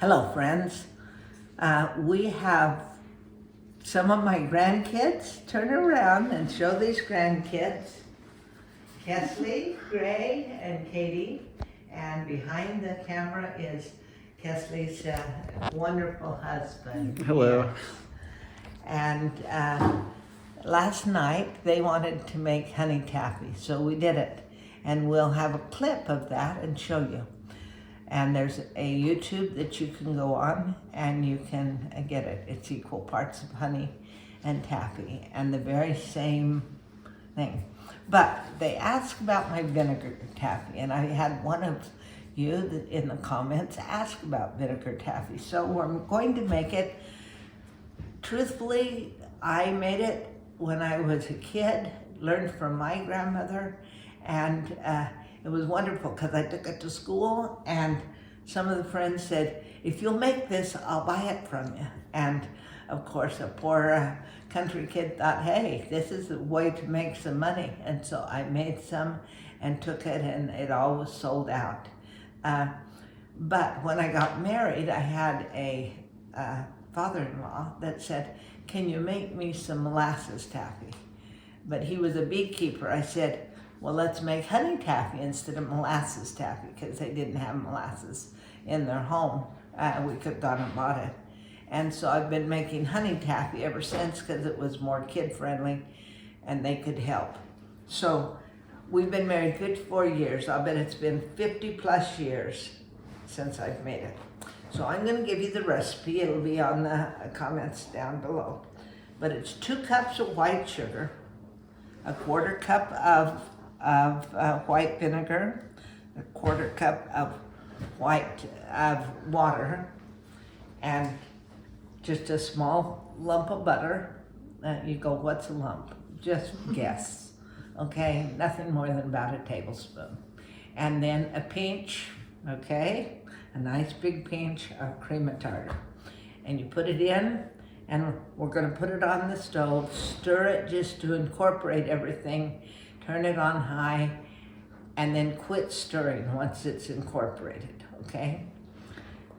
Hello, friends. We have some of my grandkids. Turn around and show these grandkids. Kesley, Gray, and Katie. And behind the camera is Kesley's wonderful husband. Hello. Yes. And last night they wanted to make honey taffy, so we did it. And we'll have a clip of that and show you. And there's a YouTube that you can go on and you can get it. It's equal parts of honey and taffy and the very same thing. But they asked about my vinegar taffy, and I had one of you in the comments ask about vinegar taffy. So we're going to make it. Truthfully, I made it when I was a kid, learned from my grandmother, and it was wonderful because I took it to school and some of the friends said, if you'll make this, I'll buy it from you. And of course, a poor country kid thought, hey, this is a way to make some money. And so I made some and took it, and it all was sold out. But when I got married, I had a father-in-law that said, can you make me some molasses taffy? But he was a beekeeper. I said, well, let's make honey taffy instead of molasses taffy, because they didn't have molasses in their home. We could have gone and bought it. And so I've been making honey taffy ever since because it was more kid-friendly and they could help. So we've been married 54 years. I'll bet it's been 50 plus years since I've made it. So I'm going to give you the recipe. It'll be on the comments down below. But it's 2 cups of white sugar, a 1/4 cup of white vinegar, a 1/4 cup of water, and just a small lump of butter. You go, what's a lump? Just guess, okay? Nothing more than about a tablespoon. And then a pinch, okay? A nice big pinch of cream of tartar. And you put it in, and we're gonna put it on the stove, stir it just to incorporate everything, turn it on high, and then quit stirring once it's incorporated, okay?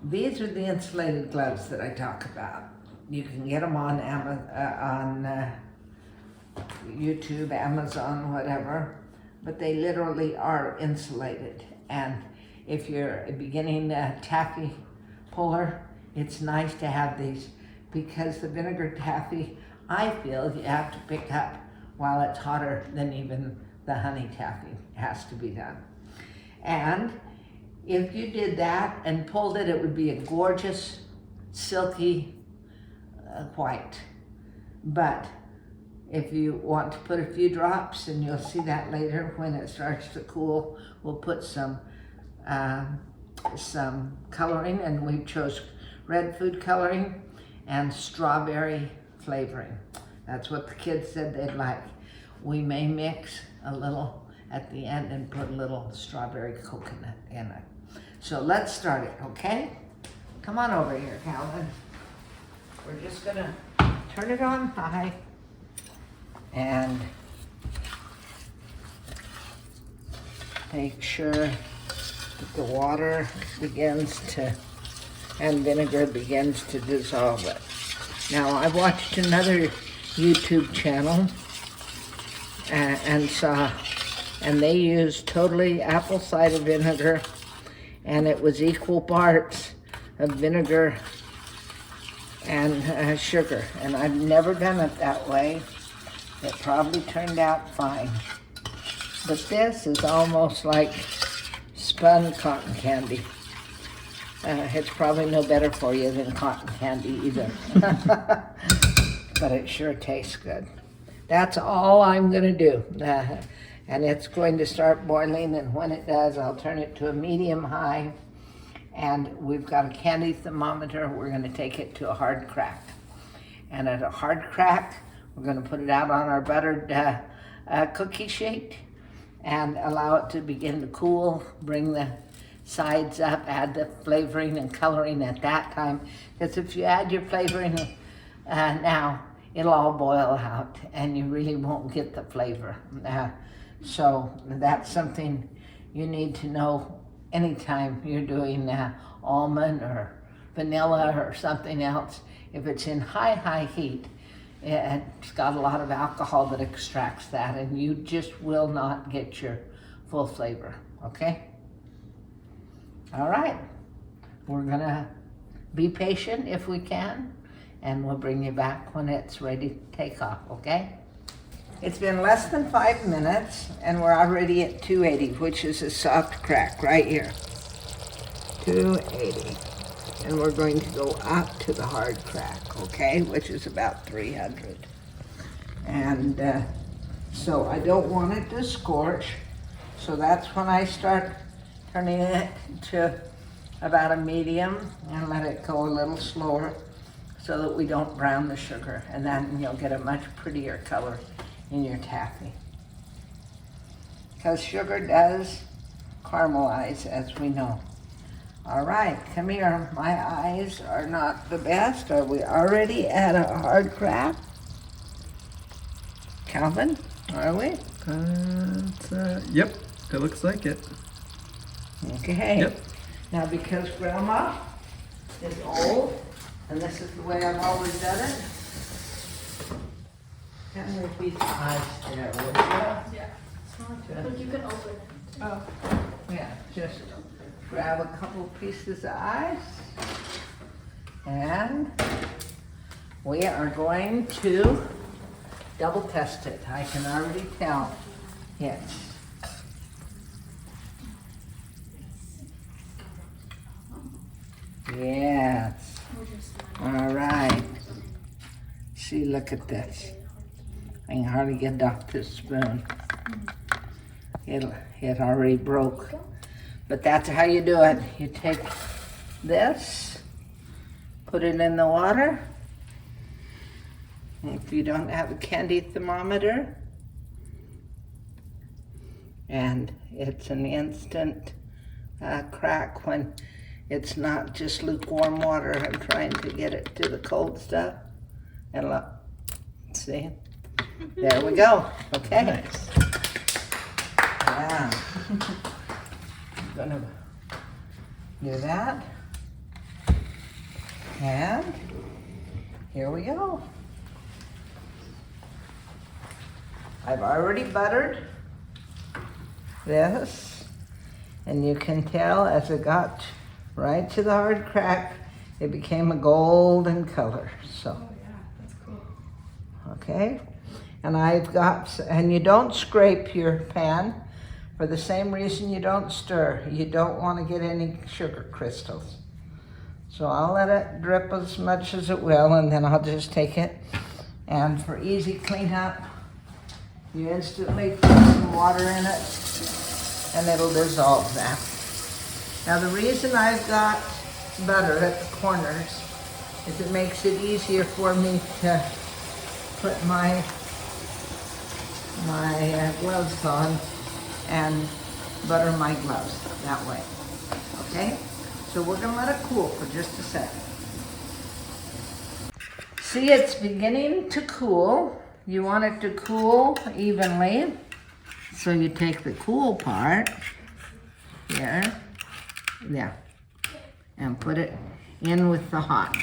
These are the insulated gloves that I talk about. You can get them on YouTube, Amazon, whatever, but they literally are insulated. And if you're a beginning taffy puller, it's nice to have these, because the vinegar taffy, I feel you have to pick up while it's hotter than even the honey taffy has to be done. And if you did that and pulled it, it would be a gorgeous, silky white. But if you want to put a few drops, and you'll see that later when it starts to cool, we'll put some coloring, and we chose red food coloring and strawberry flavoring. That's what the kids said they'd like. We may mix a little at the end and put a little strawberry coconut in it. So let's start it, okay? Come on over here, Calvin. We're just gonna turn it on high and make sure that the water begins to, and vinegar begins to dissolve it. Now, I watched another YouTube channel and they used totally apple cider vinegar, and it was equal parts of vinegar and sugar. And I've never done it that way. It probably turned out fine. But this is almost like spun cotton candy. It's probably no better for you than cotton candy either. But it sure tastes good. That's all I'm gonna do. And it's going to start boiling, and when it does, I'll turn it to a medium high. And we've got a candy thermometer. We're gonna take it to a hard crack. And at a hard crack, we're gonna put it out on our buttered cookie sheet and allow it to begin to cool, bring the sides up, add the flavoring and coloring at that time. Because if you add your flavoring now, it'll all boil out and you really won't get the flavor. So that's something you need to know anytime you're doing almond or vanilla or something else, if it's in high heat, it's got a lot of alcohol that extracts that, and you just will not get your full flavor, okay? All right, we're gonna be patient if we can, and we'll bring you back when it's ready to take off, okay? It's been less than 5 minutes, and we're already at 280, which is a soft crack right here. 280. And we're going to go up to the hard crack, okay, which is about 300. And so I don't want it to scorch, so that's when I start turning it to about a medium and let it go a little slower so that we don't brown the sugar, and then you'll get a much prettier color in your taffy. Because sugar does caramelize, as we know. All right, come here. My eyes are not the best. Are we already at a hard crack? Calvin, are we? Yep, it looks like it. Okay. Yep. Now, because Grandma is old, and this is the way I've always done it, can we be eyes there, would you? Yeah. But you can open it. Oh. Yeah, just grab a couple pieces of ice, and we are going to double test it. I can already tell. Yes. Yes. All right. See, look at this. I can hardly get it off this spoon. It already broke. But that's how you do it. You take this, put it in the water. If you don't have a candy thermometer, and it's an instant crack when it's not just lukewarm water. I'm trying to get it to the cold stuff. And look, see? There we go. Okay. Nice. Yeah. I'm gonna do that. And here we go. I've already buttered this, and you can tell as it got right to the hard crack, it became a golden color. So, Oh yeah, that's cool. okay. And I've got, and you don't scrape your pan for the same reason you don't stir. You don't want to get any sugar crystals. So I'll let it drip as much as it will, and then I'll just take it. And for easy cleanup, you instantly put some water in it, and it'll dissolve that. Now the reason I've got butter at the corners is it makes it easier for me to put my gloves on and butter my gloves that way. Okay? So we're gonna let it cool for just a second. See, it's beginning to cool. You want it to cool evenly. So you take the cool part here, yeah, and put it in with the hot.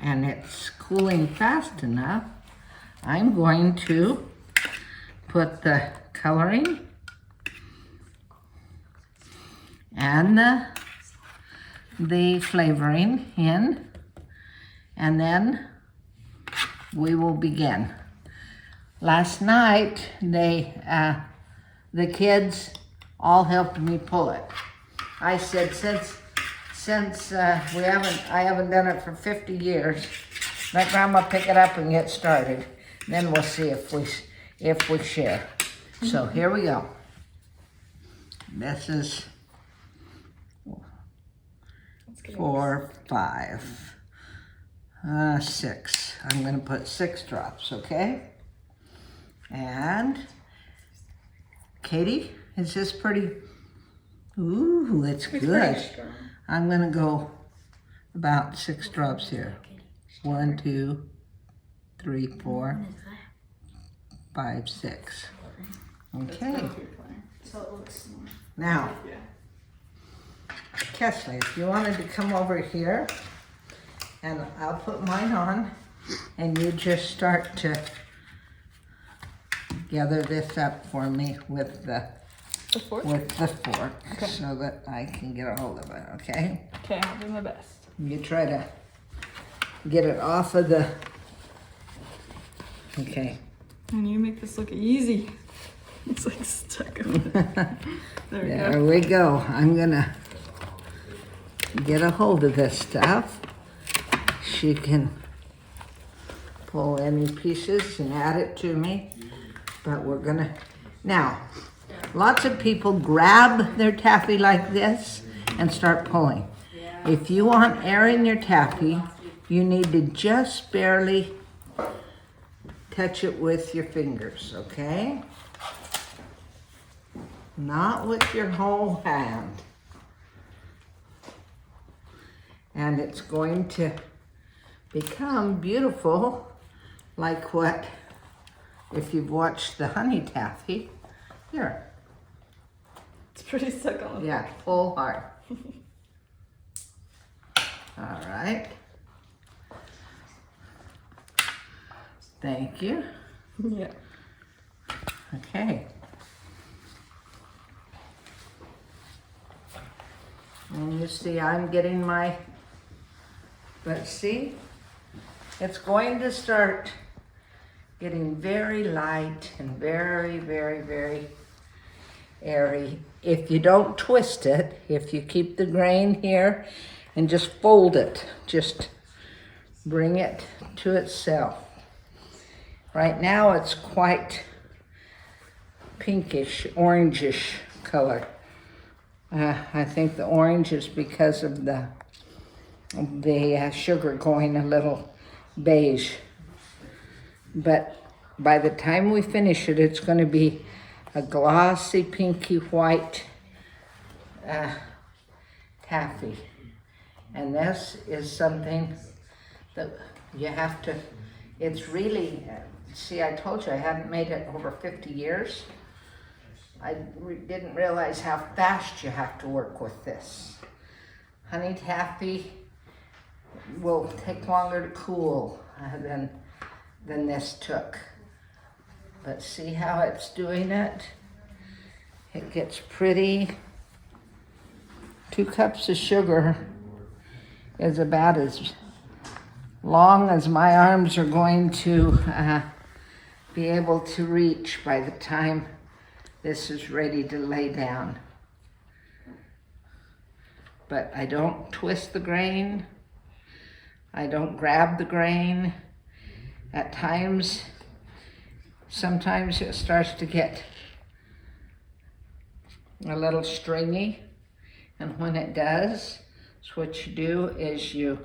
And it's cooling fast enough. I'm going to put the coloring and the flavoring in, and then we will begin. Last night, the kids all helped me pull it. I said, since I haven't done it for 50 years, let Grandma pick it up and get started. Then we'll see if we share. So here we go. This is 4, 5, 6. I'm gonna put 6 drops, okay? And Katie, is this pretty? Ooh, it's good. I'm gonna go about 6 drops here. 1, 2, 3, 4, 5, 6. Okay. So it looks more. Now, Kesley, if you wanted to come over here, and I'll put mine on, and you just start to gather this up for me with the fork? Okay. so that I can get a hold of it, okay? Okay, I'll do my best. You try to get it off of the, okay. And you make this look easy. It's like stuck over there. There we go. There we go. I'm gonna get a hold of this stuff. She can pull any pieces and add it to me, but we're gonna, now, lots of people grab their taffy like this and start pulling. If you want air in your taffy, you need to just barely touch it with your fingers, okay? Not with your whole hand. And it's going to become beautiful, like what, if you've watched the honey taffy. Here, It's pretty stuck on. yeah, pull hard. All right. Thank you. Yeah. Okay. And you see, I'm getting my, but see, it's going to start getting very light and very, very, very airy. If you don't twist it, if you keep the grain here and just fold it, just bring it to itself. Right now it's quite pinkish, orangish color. I think the orange is because of the sugar going a little beige. But by the time we finish it, it's going to be a glossy, pinky white taffy. And this is something that you have to, it's really, see, I told you I hadn't made it over 50 years. I didn't realize how fast you have to work with this. Honey taffy will take longer to cool than this took. But see how it's doing it? It gets pretty. 2 cups of sugar is about as long as my arms are going to be able to reach by the time this is ready to lay down. But I don't twist the grain. I don't grab the grain. At times, sometimes it starts to get a little stringy. And when it does, so what you do is you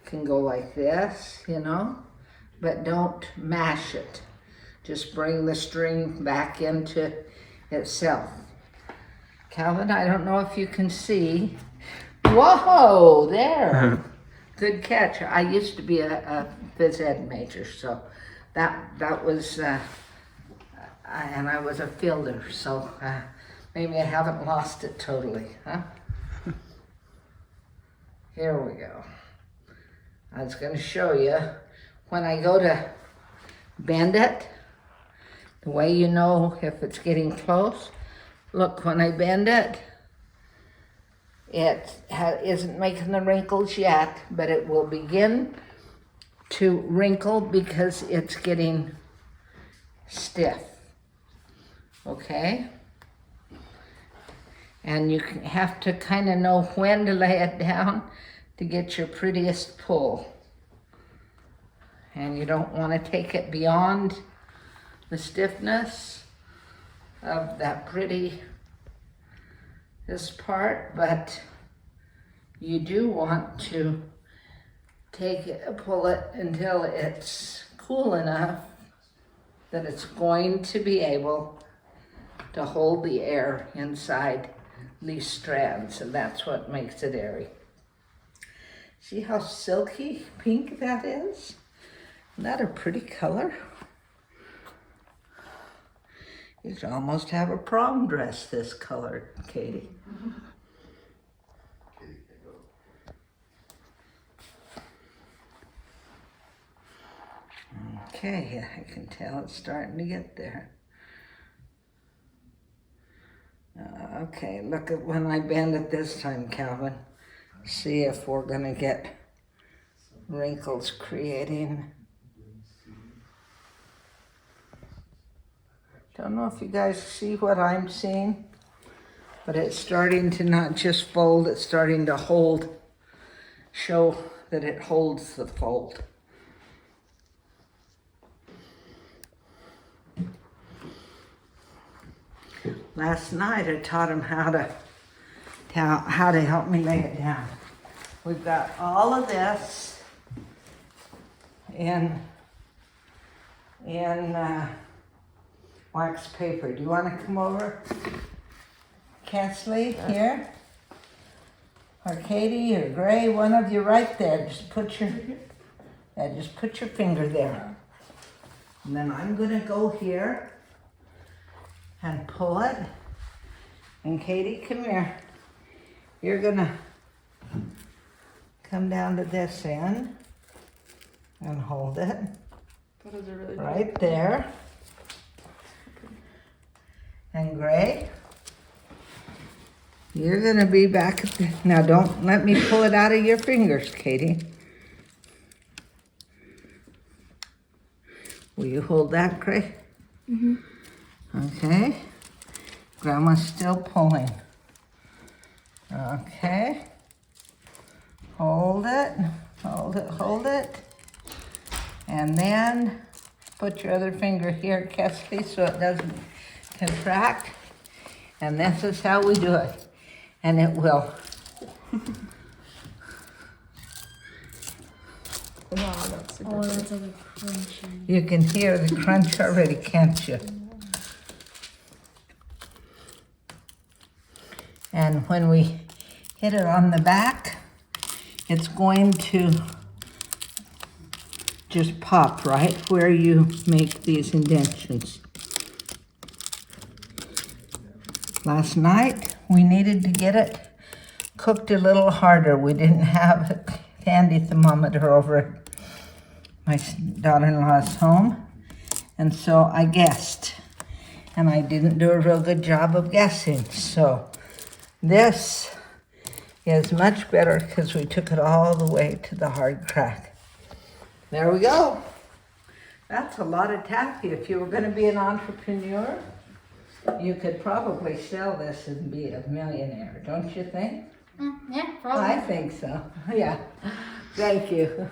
can go like this, you know, but don't mash it. Just bring the string back into itself. Calvin, I don't know if you can see. Whoa, there. Good catch. I used to be a phys ed major, so that was, and I was a fielder, so maybe I haven't lost it totally, huh? Here we go. I was going to show you when I go to bend it, the way you know if it's getting close. Look, when I bend it, it isn't making the wrinkles yet, but it will begin to wrinkle because it's getting stiff. Okay? And you have to kind of know when to lay it down to get your prettiest pull. And you don't want to take it beyond the stiffness of that pretty, this part, but you do want to take it, pull it until it's cool enough that it's going to be able to hold the air inside these strands, and that's what makes it airy. See how silky pink that is? Isn't that a pretty color? You should almost have a prom dress this color, Katie. Okay, I can tell it's starting to get there. Okay, look at when I bend it this time, Calvin. See if we're gonna get wrinkles creating. Don't know if you guys see what I'm seeing, but it's starting to not just fold, it's starting to hold, show that it holds the fold. Last night I taught him how to help me lay it down. We've got all of this in wax paper. Do you want to come over, Kesley, here? Or Katie or Gray, one of you right there. Just put your finger there. And then I'm gonna go here and pull it. And Katie, come here. You're gonna come down to this end and hold it right there. And Gray, you're gonna be back at the, now don't let me pull it out of your fingers, Katie. Will you hold that, Gray? Mm-hmm. Okay. Grandma's still pulling. Okay. Hold it, hold it, hold it. And then put your other finger here, Kesley, so it doesn't contract. And this is how we do it. And it will. Wow, that's super Oh, that's like a crunchy. You can hear the crunch already, can't you? And when we hit it on the back, it's going to just pop right where you make these indentions. Last night, we needed to get it cooked a little harder. We didn't have a handy thermometer over at my daughter-in-law's home, and so I guessed. And I didn't do a real good job of guessing, so this is much better because we took it all the way to the hard crack. There we go. That's a lot of taffy. If you were going to be an entrepreneur, you could probably sell this and be a millionaire, don't you think? Yeah, probably. I think so. Yeah. Thank you.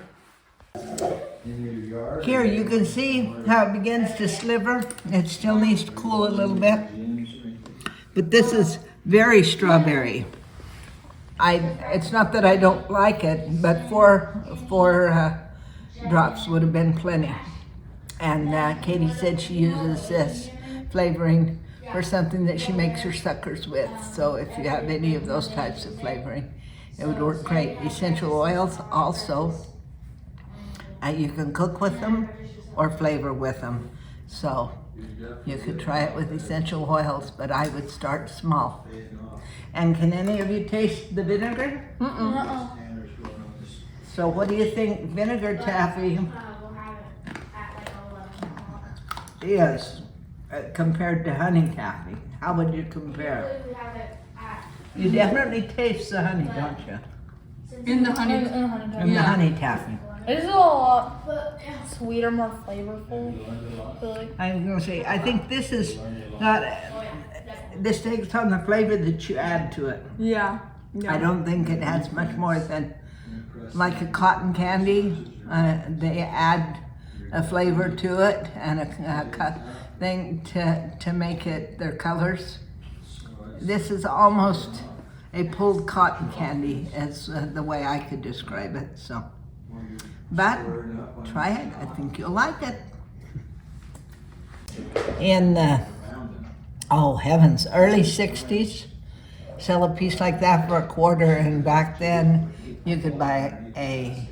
Here you can see how it begins to sliver. It still needs to cool a little bit. But this is very strawberry. It's not that I don't like it, but four drops would have been plenty. And Katie said she uses this flavoring for something that she makes her suckers with. So if you have any of those types of flavoring, it would work great. Essential oils also, you can cook with them or flavor with them. So you could try it with essential oils, but I would start small. And can any of you taste the vinegar? Uh-uh. So what do you think vinegar taffy is compared to honey taffy? How would you compare? You definitely taste the honey, don't you? In the honey. And the honey taffy. It is a lot sweeter, more flavorful. Really. I'm gonna say, I think this is not, this takes on the flavor that you add to it. Yeah. I don't think it has much more than like a cotton candy. They add a flavor to it and a thing to make it their colors. This is almost a pulled cotton candy, as the way I could describe it. So, but try it. I think you'll like it. In oh heavens, early '60s, sell a piece like that for $1, and back then you could buy a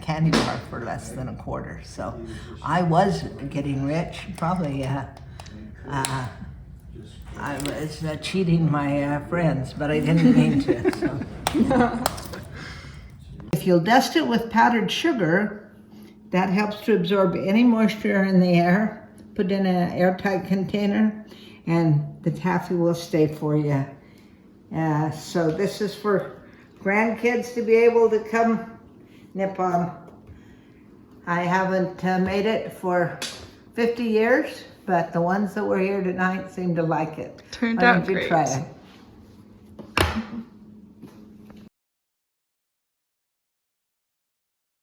candy bar for less than $1. So I was getting rich, probably I was cheating my friends, but I didn't mean to. So. If you'll dust it with powdered sugar, that helps to absorb any moisture in the air. Put it in an airtight container, and the taffy will stay for you. So this is for grandkids to be able to come nip on. I haven't made it for 50 years, but the ones that were here tonight seem to like it. Turned Why out don't you great. try it?